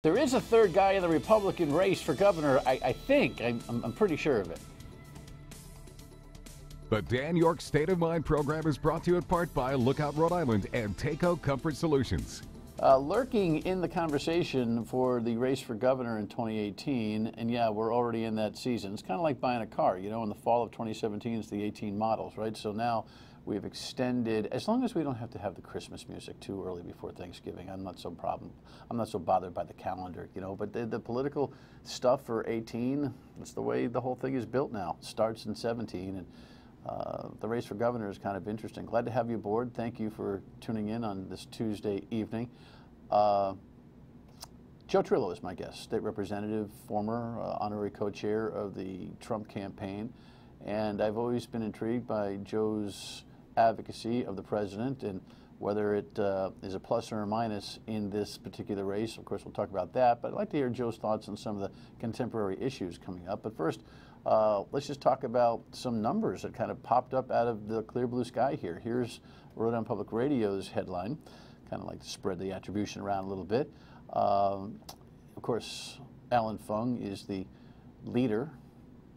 There is a third guy in the Republican race for governor, I think. I'm pretty sure of it. The Dan Yorke State of Mind program is brought to you in part by Lookout Rhode Island and Takeo Comfort Solutions. Lurking in the conversation for the race for governor in 2018, and yeah, we're already in that season. It's kind of like buying a car, you know, in the fall of 2017, it's the 18 models, right? So now we've extended, as long as we don't have to have the Christmas music too early before Thanksgiving, I'm not so bothered by the calendar, you know, but the political stuff for 18, that's the way the whole thing is built now. Starts in 17, and the race for governor is kind of interesting. Glad to have you aboard. Thank you for tuning in on this Tuesday evening. Joe Trillo is my guest, state representative, former honorary co-chair of the Trump campaign, and I've always been intrigued by Joe's advocacy of the president and whether it is a plus or a minus in this particular race. Of course, we'll talk about that, but I'd like to hear Joe's thoughts on some of the contemporary issues coming up. But first, let's just talk about some numbers that kind of popped up out of the clear blue sky here. Here's Rhode Island Public Radio's headline, kind of like to spread the attribution around a little bit. Of course, Allan Fung is the leader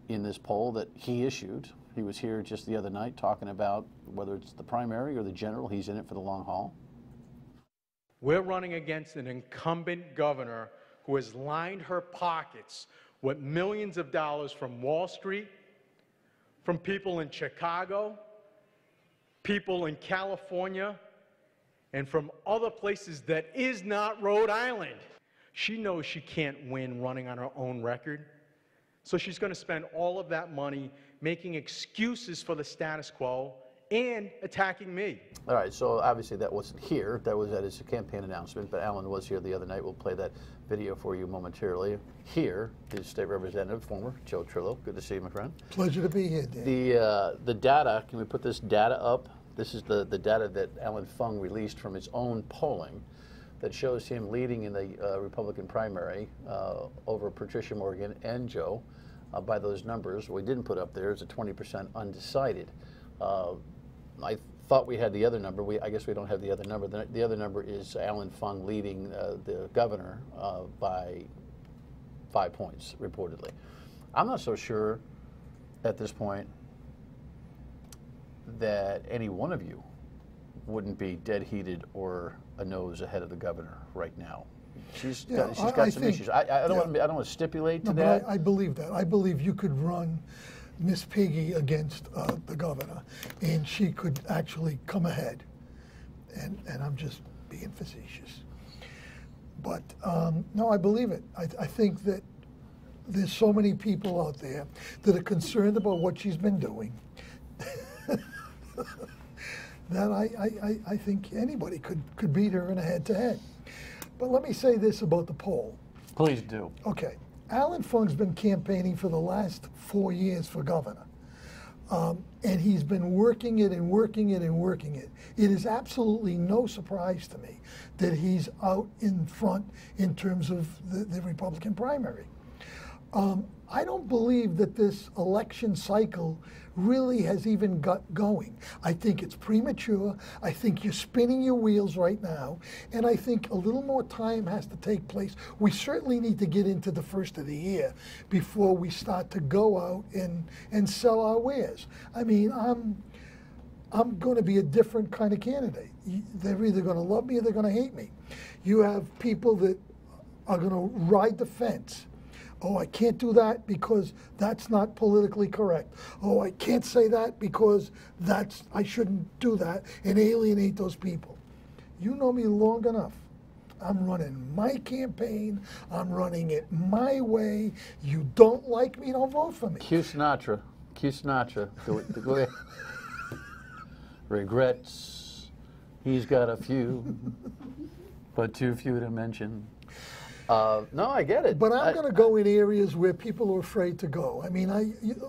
in this poll that he issued. He was here just the other night talking about whether it's the primary or the general, he's in it for the long haul. We're running against an incumbent governor who has lined her pockets with millions of dollars from Wall Street, from people in Chicago, people in California, and from other places that is not Rhode Island. She knows she can't win running on her own record, so she's going to spend all of that money making excuses for the status quo and attacking me. All right, so obviously that wasn't here. That was at his campaign announcement, but Allan was here the other night. We'll play that video for you momentarily. Here is State Representative, former Joe Trillo. Good to see you, my friend. Pleasure to be here, Dan. The data, can we put this data up? This is the data that Allan Fung released from his own polling that shows him leading in the Republican primary over Patricia Morgan and Joe. By those numbers, what we didn't put up there is a 20% undecided. I thought we had the other number. I guess we don't have the other number. The other number is Allan Fung leading the governor by 5 points, reportedly. I'm not so sure at this point that any one of you wouldn't be dead heated or a nose ahead of the governor right now. She's got some issues. I don't want to stipulate to that. I believe that. I believe you could run Miss Piggy against the governor, and she could actually come ahead. And I'm just being facetious. But no, I believe it. I think that there's so many people out there that are concerned about what she's been doing that I think anybody could beat her in a head-to-head. But let me say this about the poll. Please do. Okay. Allan Fung's been campaigning for the last 4 years for governor. And he's been working it and working it and working it. It is absolutely no surprise to me that he's out in front in terms of the Republican primary. I don't believe that this election cycle really has even got going. I think it's premature. I think you're spinning your wheels right now. And I think a little more time has to take place. We certainly need to get into the first of the year before we start to go out and sell our wares. I mean, I'm going to be a different kind of candidate. They're either going to love me or they're going to hate me. You have people that are going to ride the fence. Oh, I can't do that because that's not politically correct. Oh, I can't say that because I shouldn't do that and alienate those people. You know me long enough. I'm running my campaign. I'm running it my way. You don't like me, don't vote for me. Cue Sinatra. Cue Sinatra. Go ahead. Regrets. He's got a few, but too few to mention. No, I get it. But I'm going to go in areas where people are afraid to go. I mean,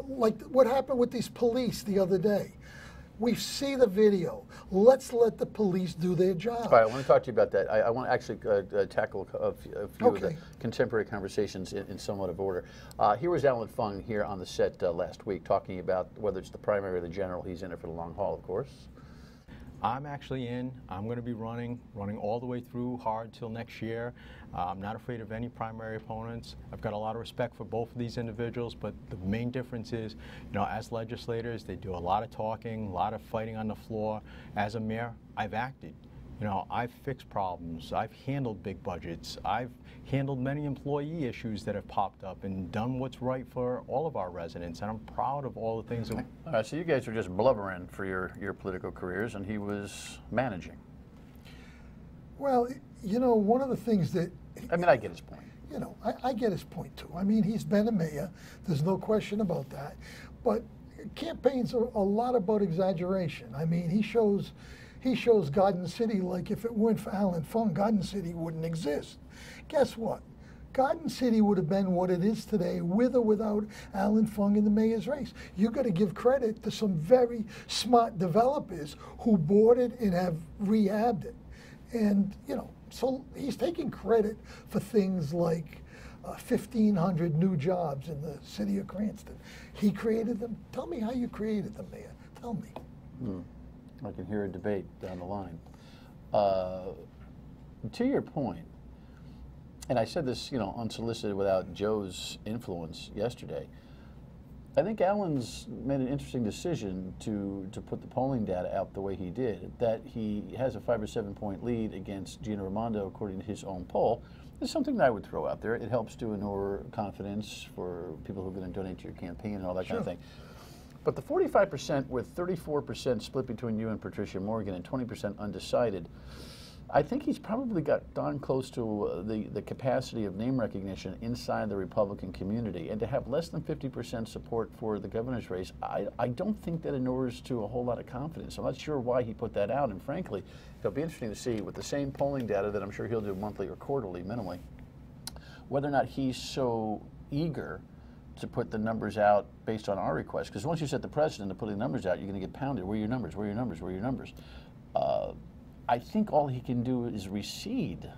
like what happened with these police the other day. We see the video. Let's let the police do their job. All right, I want to talk to you about that. I want to actually tackle a few of the contemporary conversations in somewhat of order. Here was Allan Fung here on the set last week talking about whether it's the primary or the general. He's in it for the long haul, of course. I'm actually in. I'm going to be running all the way through hard till next year. I'm not afraid of any primary opponents. I've got a lot of respect for both of these individuals, but the main difference is, you know, as legislators, they do a lot of talking, a lot of fighting on the floor. As a mayor, I've acted. You know, I've fixed problems, I've handled big budgets, I've handled many employee issues that have popped up and done what's right for all of our residents, and I'm proud of all the things that... All right, so you guys are just blubbering for your political careers, and he was managing. Well, you know, one of the things that... I mean, I get his point. You know, I get his point too. I mean, he's been a mayor, there's no question about that, but campaigns are a lot about exaggeration. I mean, he shows Garden City like if it weren't for Allan Fung, Garden City wouldn't exist. Guess what? Garden City would have been what it is today with or without Allan Fung in the mayor's race. You've got to give credit to some very smart developers who bought it and have rehabbed it. And, you know, so he's taking credit for things like 1,500 new jobs in the city of Cranston. He created them. Tell me how you created them, Mayor. Tell me. I can hear a debate down the line. To your point, and I said this, you know, unsolicited without Joe's influence yesterday, I think Allan's made an interesting decision to put the polling data out the way he did, that he has a 5 or 7 point lead against Gina Raimondo according to his own poll. Is something that I would throw out there. It helps to inure confidence for people who are going to donate to your campaign and all that kind of thing. But the 45% with 34% split between you and Patricia Morgan and 20% undecided, I think he's probably got darn close to the capacity of name recognition inside the Republican community. And to have less than 50% support for the governor's race, I don't think that inures to a whole lot of confidence. I'm not sure why he put that out. And frankly, it'll be interesting to see with the same polling data that I'm sure he'll do monthly or quarterly minimally, whether or not he's so eager to put the numbers out based on our request. Because once you set the precedent of putting the numbers out, you're going to get pounded. Where are your numbers? Where are your numbers? Where are your numbers? I think all he can do is recede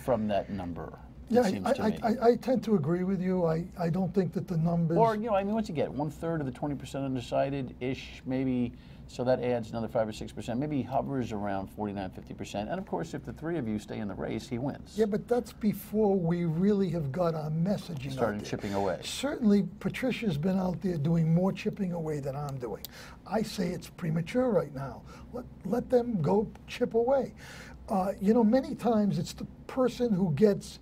from that number. Yeah, seems to me. I tend to agree with you. I don't think that the numbers... Or, you know, I mean, once you get 1/3 of the 20% undecided-ish, maybe, so that adds another 5 or 6%. Maybe he hovers around 49, 50%. And of course, if the three of you stay in the race, he wins. Yeah, but that's before we really have got our messaging Started chipping away. Certainly, Patricia's been out there doing more chipping away than I'm doing. I say it's premature right now. Let them go chip away. You know, many times it's the person who gets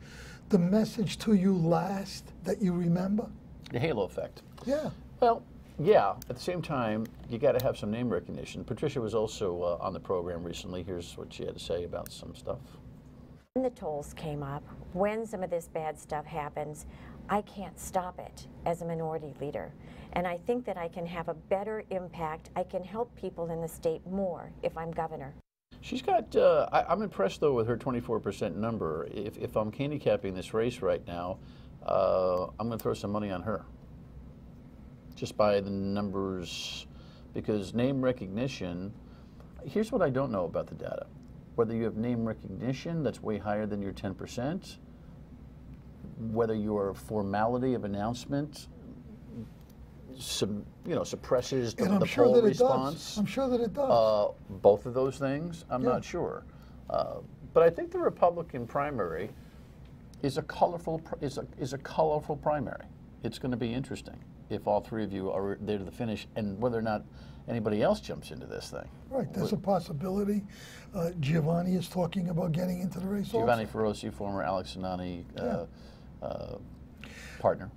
the message to you last that you remember. The halo effect. Yeah. Well, yeah. At the same time, you got to have some name recognition. Patricia was also on the program recently. Here's what she had to say about some stuff. When the tolls came up, when some of this bad stuff happens, I can't stop it as a minority leader. And I think that I can have a better impact. I can help people in the state more if I'm governor. She's got, I'm impressed though with her 24% number. If I'm handicapping this race right now, I'm going to throw some money on her. Just by the numbers, because name recognition, here's what I don't know about the data. Whether you have name recognition that's way higher than your 10%, whether your formality of announcement suppresses the poll response. I'm sure that it does. Both of those things, I'm not sure. But I think the Republican primary is a colorful primary. It's going to be interesting if all three of you are there to the finish, and whether or not anybody else jumps into this thing. Right, there's a possibility. Giovanni is talking about getting into the race. Giovanni Ferrosi, former Alex Zanani partner.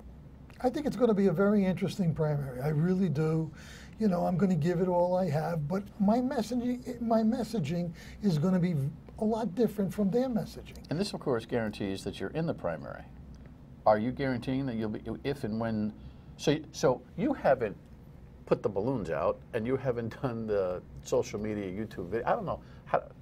I think it's going to be a very interesting primary. I really do. You know, I'm going to give it all I have, but my messaging is going to be a lot different from their messaging. And this, of course, guarantees that you're in the primary. Are you guaranteeing that you'll be, if and when? So you haven't put the balloons out, and you haven't done the social media, YouTube video. I don't know.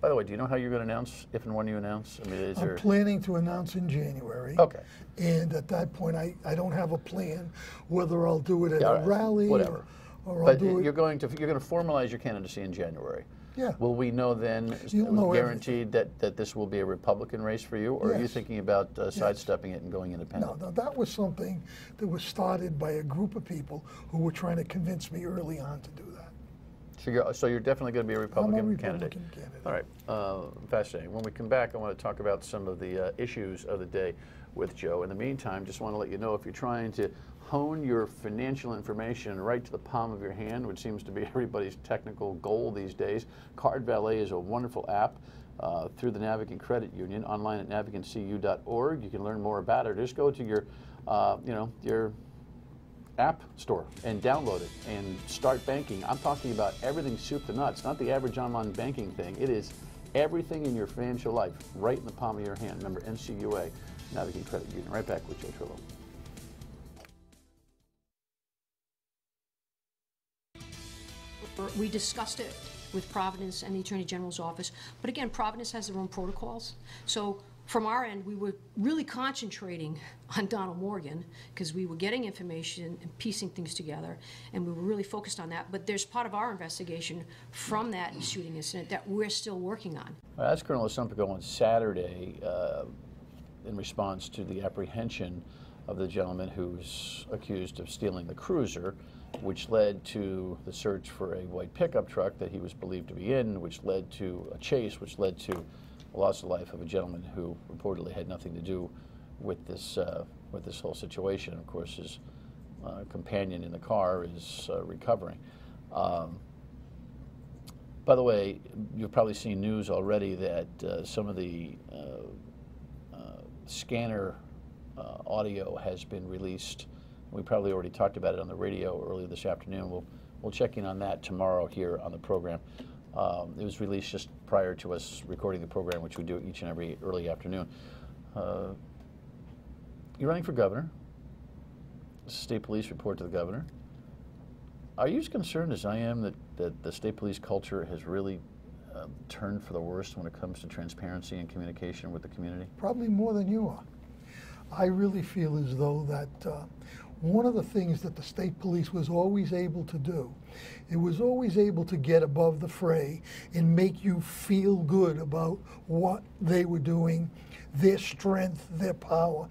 By the way, do you know how you're going to announce, if and when you announce? I mean, I'm planning to announce in January. Okay. And at that point, I don't have a plan whether I'll do it at a rally whatever. or I'll but do it. You're going to formalize your candidacy in January. Yeah. Will we know then, guaranteed that this will be a Republican race for you, or are you thinking about sidestepping it and going independent? No, that was something that was started by a group of people who were trying to convince me early on to do that. So you're definitely going to be a Republican, I'm a Republican candidate. candidate. All right, fascinating. When we come back, I want to talk about some of the issues of the day with Joe. In the meantime, just want to let you know, if you're trying to hone your financial information right to the palm of your hand, which seems to be everybody's technical goal these days, Card Valet is a wonderful app through the Navigant Credit Union, online at navigantcu.org. You can learn more about it. Just go to your, your app store and download it and start banking. I'm talking about everything soup to nuts, not the average online banking thing. It is everything in your financial life right in the palm of your hand. Remember, NCUA, Navigant Credit Union. Right back with Joe Trillo. We discussed it with Providence and the Attorney General's office, but again, Providence has their own protocols. So from our end, we were really concentrating on Donald Morgan because we were getting information and piecing things together, and we were really focused on that. But there's part of our investigation from that shooting incident that we're still working on. I asked Colonel Asumpico on Saturday in response to the apprehension of the gentleman who's accused of stealing the cruiser, which led to the search for a white pickup truck that he was believed to be in, which led to a chase, which led to the loss of life of a gentleman who reportedly had nothing to do with this whole situation. Of course, his companion in the car is recovering. By the way, you've probably seen news already that some of the scanner audio has been released. We probably already talked about it on the radio earlier this afternoon. We'll check in on that tomorrow here on the program. It was released just prior to us recording the program, which we do each and every early afternoon. You're running for governor. State police report to the governor. Are you as concerned as I am that the state police culture has really turned for the worst when it comes to transparency and communication with the community? Probably more than you are. I really feel as though that one of the things that the state police was always able to do, it was always able to get above the fray and make you feel good about what they were doing, their strength, their power.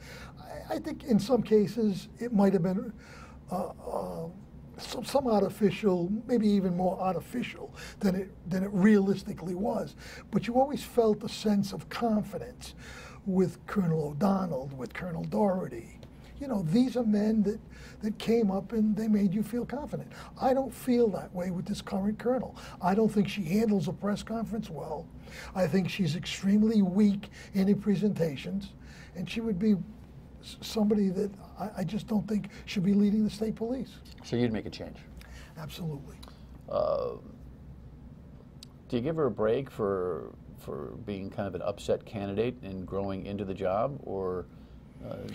I think in some cases it might have been some artificial, maybe even more artificial than it realistically was. But you always felt a sense of confidence with Colonel O'Donnell, with Colonel Doherty. You know, these are men that came up and they made you feel confident. I don't feel that way with this current colonel. I don't think she handles a press conference well. I think she's extremely weak in her presentations, and she would be somebody that I just don't think should be leading the state police. So you'd make a change? Absolutely. Do you give her a break for being kind of an upset candidate and growing into the job, or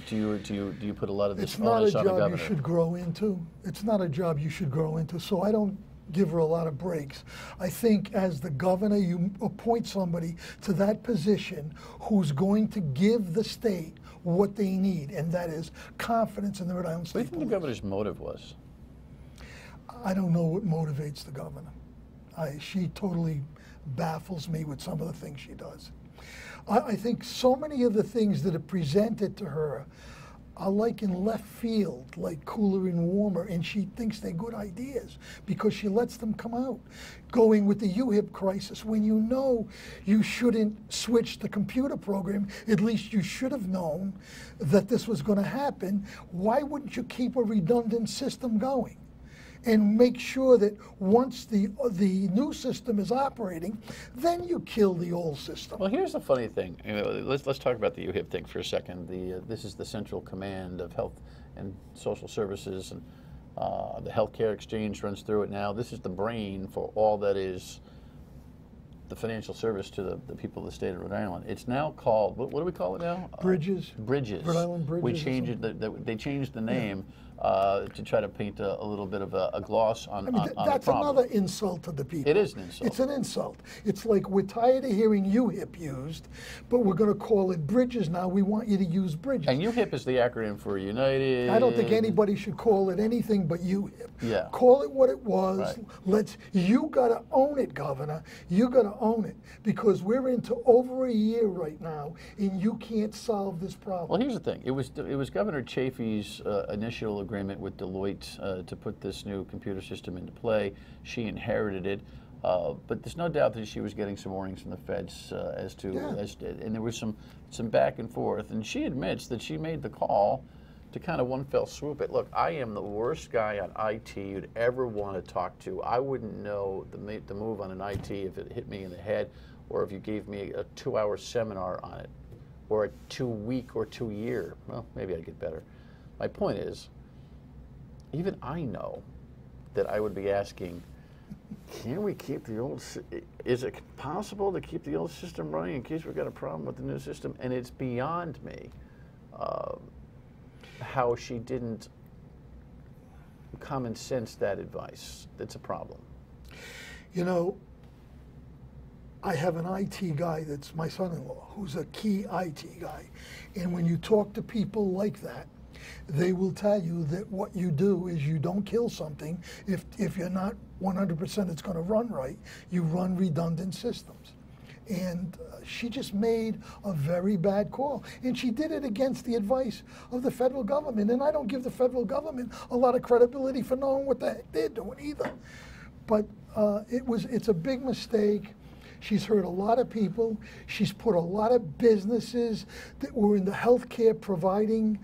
do you put a lot of this onus on the governor? It's not a job you should grow into. It's not a job you should grow into. So I don't give her a lot of breaks. I think as the governor, you appoint somebody to that position who's going to give the state what they need, and that is confidence in the Rhode Island State Police. What do you think the governor's motive was? I don't know what motivates the governor. She totally baffles me with some of the things she does. I think so many of the things that are presented to her are like in left field, like cooler and warmer, and she thinks they're good ideas because she lets them come out. Going with the UHIP crisis, when you know you shouldn't switch the computer program, at least you should have known that this was going to happen. Why wouldn't you keep a redundant system going and make sure that once the new system is operating, then you kill the old system? Well, here's the funny thing. Let's talk about the UHIP thing for a second. This is the Central Command of Health and Social Services, and the healthcare exchange runs through it now. This is the brain for all that is the financial service to the people of the state of Rhode Island. It's now called, what do we call it now? Bridges. Bridges. Rhode Island Bridges. We changed it. They changed the name to try to paint a little bit of a gloss on, on that's the problem. Another insult to the people. It is an insult. It's an insult. It's like, we're tired of hearing UHIP used, but we're going to call it Bridges now. We want you to use Bridges. And UHIP is the acronym for United. I don't think anybody should call it anything but UHIP. Yeah. Call it what it was. Right. You got to own it, Governor. You got to own it, because we're into over a year right now, and you can't solve this problem. Well, here's the thing. It was Governor Chafee's initial agreement with Deloitte to put this new computer system into play. She inherited it. But there's no doubt that she was getting some warnings from the feds and there was some back and forth. And she admits that she made the call to kind of one fell swoop it. Look, I am the worst guy on IT you'd ever want to talk to. I wouldn't know the move on an IT if it hit me in the head, or if you gave me a 2-hour seminar on it, or a 2-week or 2-year. Well, maybe I'd get better. My point is, even I know that I would be asking, can we keep the old, is it possible to keep the old system running in case we've got a problem with the new system? And it's beyond me how she didn't common sense that advice. That's a problem. You know, I have an IT guy that's my son-in-law, who's a key IT guy. And when you talk to people like that, they will tell you that what you do is you don't kill something if you're not 100% it's going to run right. You run redundant systems. And she just made a very bad call. And she did it against the advice of the federal government. And I don't give the federal government a lot of credibility for knowing what the heck they're doing either. But it's a big mistake. She's hurt a lot of people. She's put a lot of businesses that were in the healthcare providing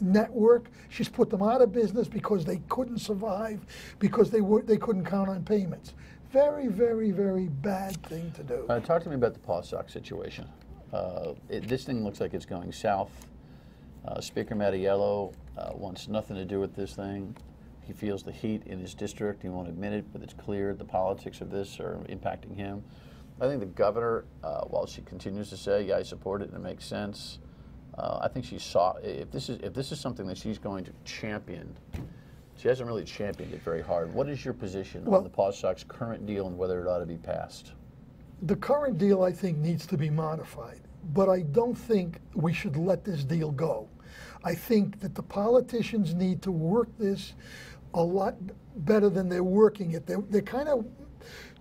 network. She's put them out of business because they couldn't survive, because they couldn't count on payments. Very, very, very bad thing to do. Talk to me about the Paw Sox situation. This thing looks like it's going south. Speaker Mattiello wants nothing to do with this thing. He feels the heat in his district. He won't admit it, but it's clear the politics of this are impacting him. I think the governor, while she continues to say, yeah, I support it and it makes sense, I think she saw, if this is something that she's going to champion, she hasn't really championed it very hard. What is your position on the Paw Sox current deal and whether it ought to be passed? The current deal, I think, needs to be modified, but I don't think we should let this deal go. I think that the politicians need to work this a lot better than they're working it. They're kind of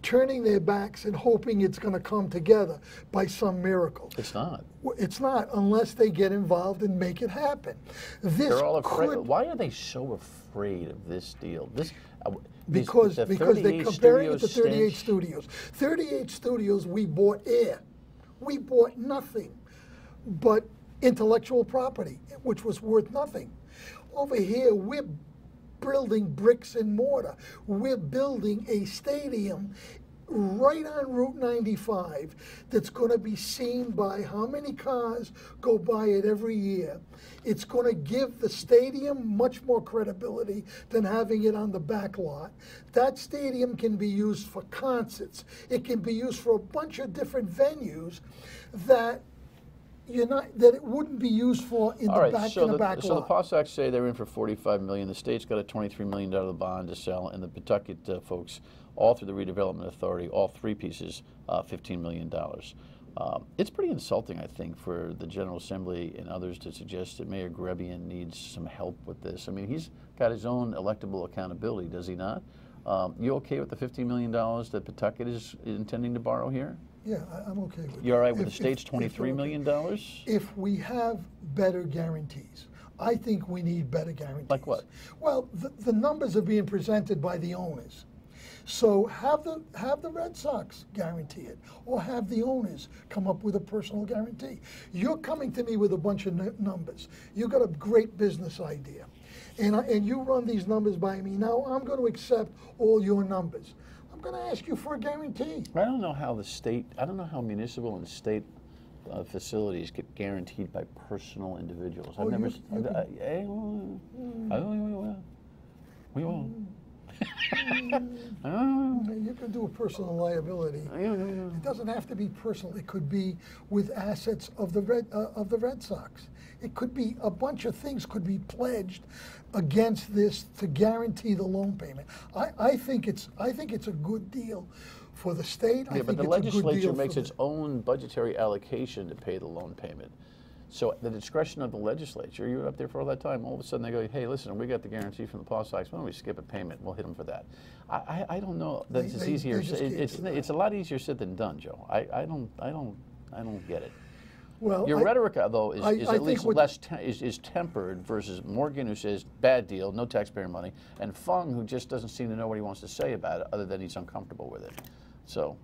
turning their backs and hoping it's going to come together by some miracle. It's not. It's not unless they get involved and make it happen. They're all afraid. Why are they so afraid of this deal? Because they comparing it to 38 studios. 38 studios, we bought air. We bought nothing but intellectual property, which was worth nothing. Over here, we're building bricks and mortar. We're building a stadium right on Route 95 that's going to be seen by how many cars go by it every year. It's going to give the stadium much more credibility than having it on the back lot. That stadium can be used for concerts. It can be used for a bunch of different venues that it wouldn't be used for in the back lot. So the Paw Sox say they're in for $45 million. The state's got a $23 million bond to sell, and the Pawtucket folks, all through the Redevelopment Authority, all three pieces, $15 million. It's pretty insulting, I think, for the General Assembly and others to suggest that Mayor Grebian needs some help with this. I mean, he's got his own electable accountability, does he not? You okay with the $15 million that Pawtucket is intending to borrow here? Yeah, I'm okay with it. You all right with the state's $23 million? If we have better guarantees. I think we need better guarantees. Like what? Well, the numbers are being presented by the owners. So have the Red Sox guarantee it, or have the owners come up with a personal guarantee. You're coming to me with a bunch of numbers. You've got a great business idea, and you run these numbers by me. Now I'm going to accept all your numbers. I'm going to ask you for a guarantee. I don't know how how municipal and state facilities get guaranteed by personal individuals. I've never. We won't. You can do a personal liability. It doesn't have to be personal. It could be with assets of the Red Sox. It could be a bunch of things could be pledged against this to guarantee the loan payment. I think it's a good deal for the state. Yeah, but the legislature makes its own budgetary allocation to pay the loan payment. So the discretion of the legislature, you were up there for all that time, all of a sudden they go, hey, listen, we got the guarantee from the Paw Sox, why don't we skip a payment? We'll hit them for that. I don't know. It's easier. It's a lot easier said than done, Joe. I don't get it. Well, Your rhetoric, though, is I at think least what- less is tempered versus Morgan, who says bad deal, no taxpayer money, and Fung, who just doesn't seem to know what he wants to say about it, other than he's uncomfortable with it. So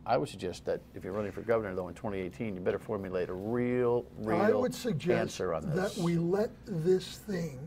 I would suggest that if you're running for governor, though, in 2018, you better formulate a real I would suggest answer on this. that we let this thing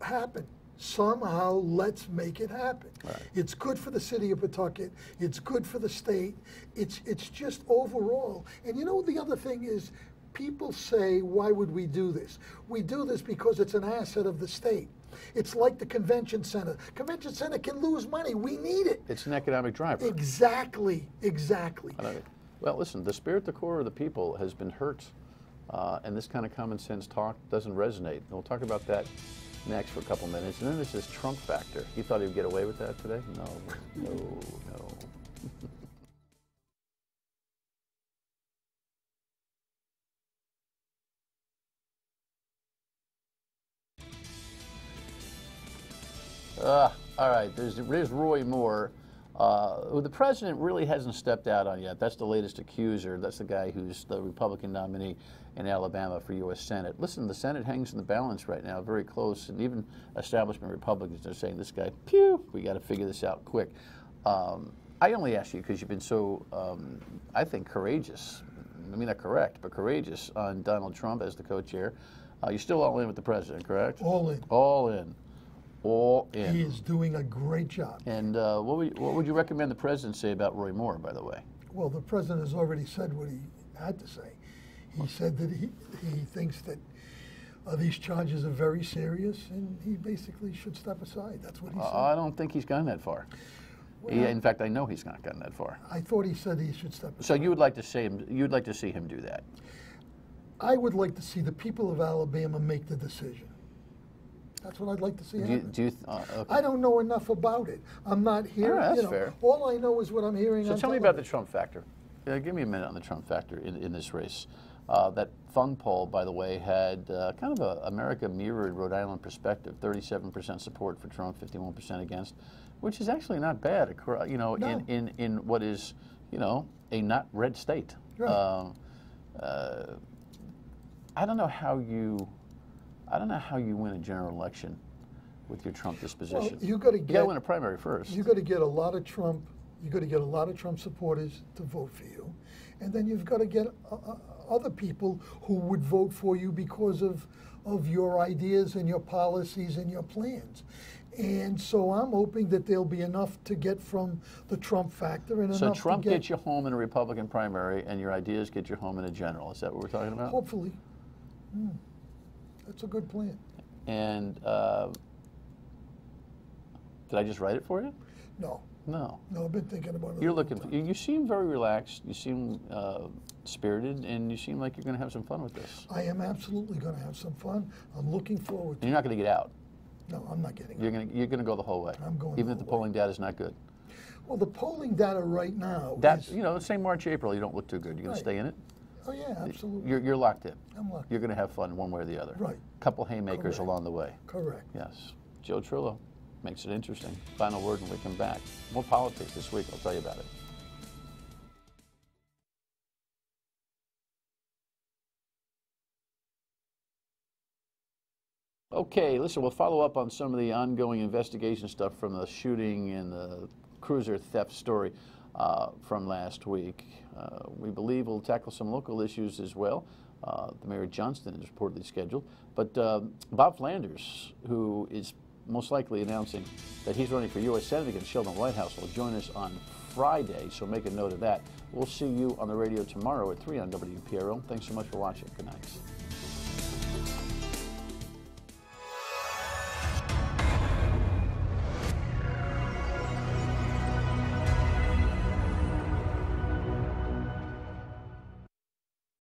happen. Somehow, let's make it happen. Right. It's good for the city of Pawtucket. It's good for the state. It's just overall. And you know, the other thing is, people say, why would we do this? We do this because it's an asset of the state. It's like the convention center. Convention center can lose money. We need it. It's an economic driver. Exactly, exactly. Well, listen, the spirit, the core of the people has been hurt, and this kind of common sense talk doesn't resonate. And we'll talk about that next for a couple minutes. And then there's this Trump factor. He thought he would get away with that today? No. All right, there's Roy Moore, who the president really hasn't stepped out on yet. That's the latest accuser. That's the guy who's the Republican nominee in Alabama for U.S. Senate. Listen, the Senate hangs in the balance right now, very close, and even establishment Republicans are saying, this guy, pew, we got to figure this out quick. I only ask you because you've been so, I think, courageous. I mean, not correct, but courageous on Donald Trump as the co-chair. You're still all in with the president, correct? All in. All in. All in. He is doing a great job. And what would you recommend the president say about Roy Moore, by the way? Well, the president has already said what he had to say. He said that he thinks that these charges are very serious, and he basically should step aside. That's what he said. I don't think he's gone that far. Well, In fact, I know he's not gotten that far. I thought he said he should step aside. So you would like to see him? You'd like to see him do that? I would like to see the people of Alabama make the decision. That's what I'd like to see happen. Okay. I don't know enough about it. I'm not here. All right, that's fair. All I know is what I'm hearing So on tell me about the television. Trump factor. Give me a minute on the Trump factor in this race. That Fung poll, by the way, had kind of a America mirrored Rhode Island perspective: 37% support for Trump, 51% against, which is actually not bad. You know, No. in what is, you know, a not red state. Right. I don't know how you win a general election with your Trump disposition. Well, you got to win a primary first. You got to get a lot of Trump. You got to get a lot of Trump supporters to vote for you, and then you've got to get other people who would vote for you because of your ideas and your policies and your plans. And so I'm hoping that there'll be enough to get from the Trump factor and so enough Trump to get, gets you home in a Republican primary, and your ideas get you home in a general. Is that what we're talking about? hopefully. That's a good plan. And did I just write it for you? No, No. I've been thinking about it. You're looking. You seem very relaxed. You seem spirited, and you seem like you're going to have some fun with this. I am absolutely going to have some fun. I'm looking forward And to you're not going to get out. No, I'm not getting You're going to go the whole way. I'm going even the if the whole way. polling data is not good. Well, the polling data right now That is, you know, say March, April, you don't look too good. You're going Right. to stay in it. oh yeah, absolutely. You're locked in. I'm locked You're going to have fun one way or the other. Right. Couple haymakers Correct. along the way. Correct. Yes. Joe Trillo makes it interesting. Final word when we come back. More politics this week. I'll tell you about it. Okay, listen, we'll follow up on some of the ongoing investigation stuff from the shooting and the cruiser theft story from last week. We believe we'll tackle some local issues as well. The Mayor Johnston is reportedly scheduled. But Bob Flanders, who is most likely announcing that he's running for U.S. Senate against Sheldon Whitehouse, will join us on Friday, so make a note of that. We'll see you on the radio tomorrow at 3 on WPRO. Thanks so much for watching. Good night.